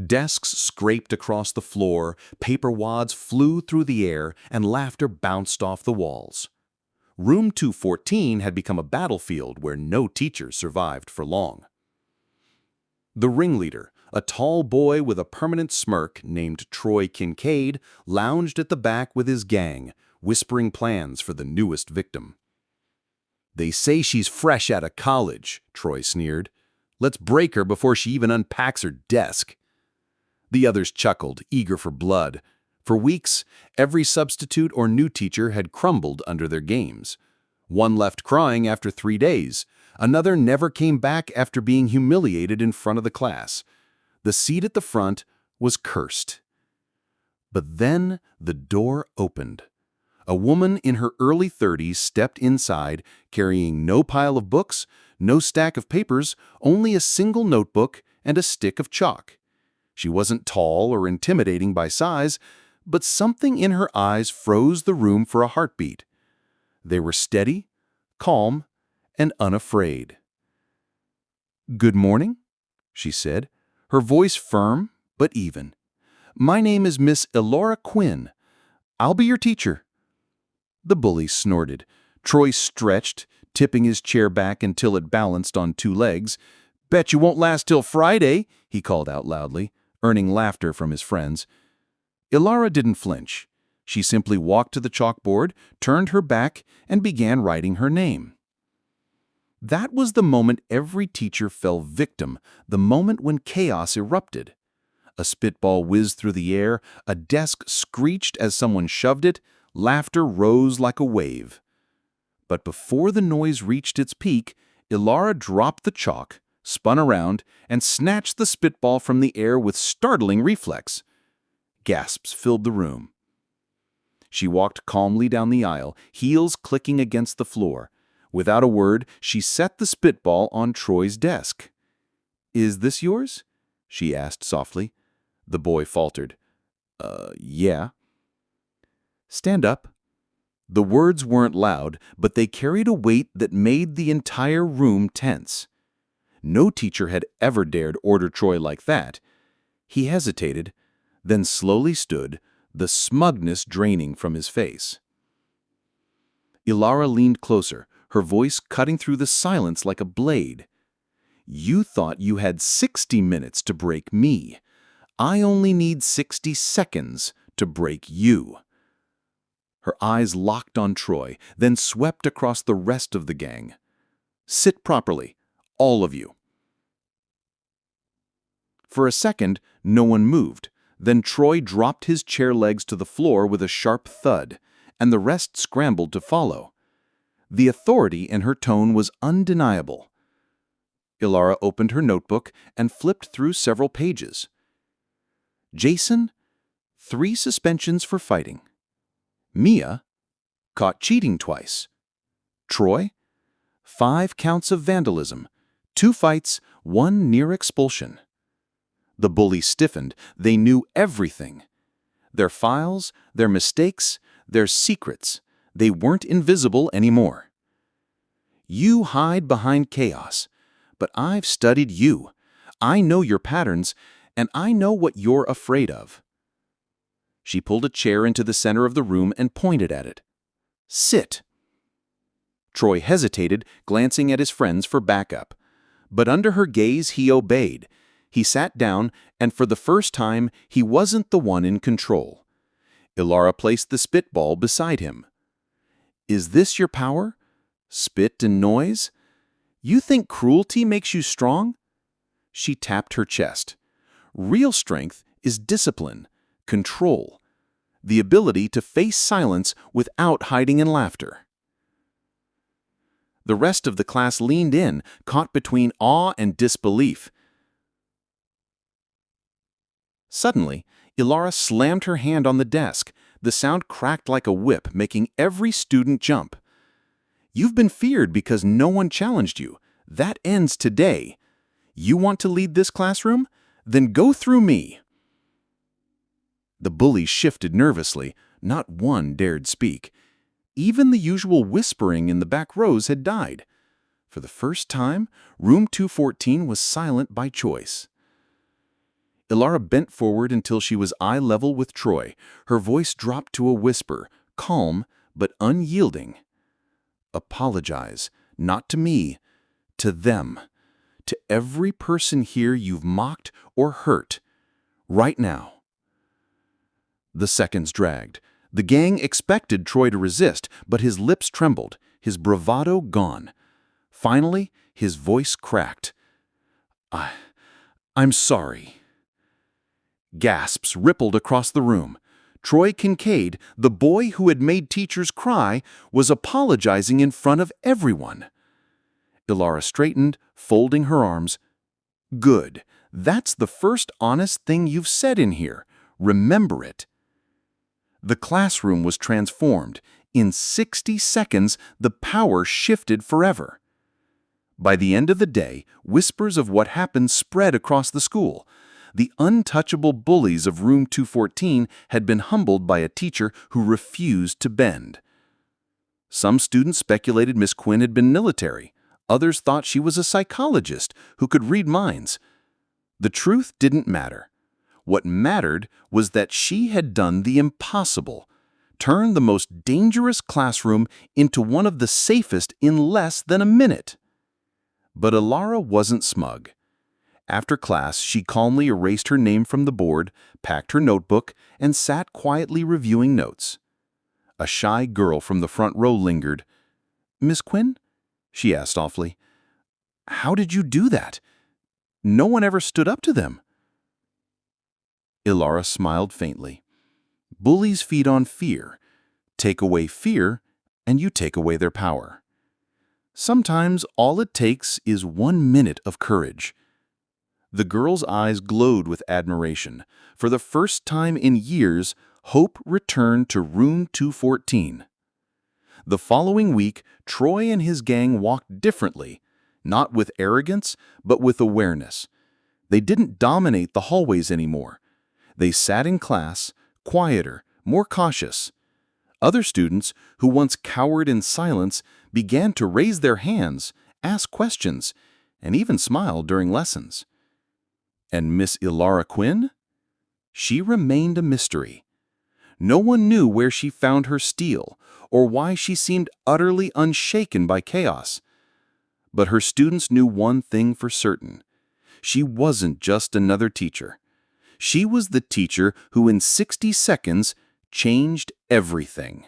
Desks scraped across the floor, paper wads flew through the air, and laughter bounced off the walls. Room 214 had become a battlefield where no teacher survived for long. The ringleader, a tall boy with a permanent smirk named Troy Kincaid, lounged at the back with his gang, whispering plans for the newest victim. "They say she's fresh out of college," Troy sneered. "Let's break her before she even unpacks her desk." The others chuckled, eager for blood. For weeks, every substitute or new teacher had crumbled under their games. One left crying after 3 days. Another never came back after being humiliated in front of the class. The seat at the front was cursed. But then the door opened. A woman in her early 30s stepped inside, carrying no pile of books, no stack of papers, only a single notebook and a stick of chalk. She wasn't tall or intimidating by size, but something in her eyes froze the room for a heartbeat. They were steady, calm, and unafraid. "Good morning," she said, her voice firm but even. "My name is Miss Elora Quinn. I'll be your teacher." The bully snorted. Troy stretched, tipping his chair back until it balanced on 2 legs. "Bet you won't last till Friday," he called out loudly, earning laughter from his friends. Elora didn't flinch. She simply walked to the chalkboard, turned her back, and began writing her name. That was the moment every teacher fell victim, the moment when chaos erupted. A spitball whizzed through the air, a desk screeched as someone shoved it, laughter rose like a wave. But before the noise reached its peak, Elora dropped the chalk, spun around, and snatched the spitball from the air with startling reflex. Gasps filled the room. She walked calmly down the aisle, heels clicking against the floor. Without a word, she set the spitball on Troy's desk. "Is this yours?" she asked softly. The boy faltered. Yeah." "Stand up." The words weren't loud, but they carried a weight that made the entire room tense. No teacher had ever dared order Troy like that. He hesitated, then slowly stood, the smugness draining from his face. Elora leaned closer, her voice cutting through the silence like a blade. "You thought you had 60 minutes to break me. I only need 60 seconds to break you." Her eyes locked on Troy, then swept across the rest of the gang. "Sit properly, all of you." For a second, no one moved. Then Troy dropped his chair legs to the floor with a sharp thud, and the rest scrambled to follow. The authority in her tone was undeniable. Elora opened her notebook and flipped through several pages. Jason, 3 suspensions for fighting. Mia, caught cheating twice. Troy, 5 counts of vandalism, 2 fights, 1 near expulsion. The bullies stiffened. They knew everything. Their files, their mistakes, their secrets. They weren't invisible anymore. "You hide behind chaos, but I've studied you. I know your patterns, and I know what you're afraid of." She pulled a chair into the center of the room and pointed at it. "Sit." Troy hesitated, glancing at his friends for backup. But under her gaze, he obeyed. He sat down, and for the first time, he wasn't the one in control. Elora placed the spitball beside him. "Is this your power? Spit and noise? You think cruelty makes you strong?" She tapped her chest. "Real strength is discipline, control, the ability to face silence without hiding in laughter." The rest of the class leaned in, caught between awe and disbelief. Suddenly, Elora slammed her hand on the desk. The sound cracked like a whip, making every student jump. "You've been feared because no one challenged you. That ends today. You want to lead this classroom? Then go through me." The bullies shifted nervously. Not one dared speak. Even the usual whispering in the back rows had died. For the first time, room 214 was silent by choice. Ilara bent forward until she was eye level with Troy. Her voice dropped to a whisper, calm but unyielding. Apologize, not to me, to them, to every person here you've mocked or hurt, right now. The seconds dragged. The gang expected Troy to resist, but his lips trembled, his bravado gone. Finally, his voice cracked. I'm sorry. Gasps rippled across the room. Troy Kincaid, the boy who had made teachers cry, was apologizing in front of everyone. Ilara straightened, folding her arms. Good. That's the first honest thing you've said in here. Remember it. The classroom was transformed. In 60 seconds, the power shifted forever. By the end of the day, whispers of what happened spread across the school. The untouchable bullies of room 214 had been humbled by a teacher who refused to bend. Some students speculated Miss Quinn had been military. Others thought she was a psychologist who could read minds. The truth didn't matter. What mattered was that she had done the impossible, turned the most dangerous classroom into one of the safest in less than a minute. But Ilara wasn't smug. After class, she calmly erased her name from the board, packed her notebook, and sat quietly reviewing notes. A shy girl from the front row lingered. "Miss Quinn?" she asked softly. "How did you do that? No one ever stood up to them." Ilara smiled faintly. Bullies feed on fear. Take away fear, and you take away their power. Sometimes all it takes is 1 minute of courage. The girl's eyes glowed with admiration. For the first time in years, hope returned to room 214. The following week, Troy and his gang walked differently, not with arrogance, but with awareness. They didn't dominate the hallways anymore. They sat in class, quieter, more cautious. Other students, who once cowered in silence, began to raise their hands, ask questions, and even smile during lessons. And Miss Ilara Quinn? She remained a mystery. No one knew where she found her steel, or why she seemed utterly unshaken by chaos. But her students knew one thing for certain. She wasn't just another teacher. She was the teacher who in 60 seconds changed everything.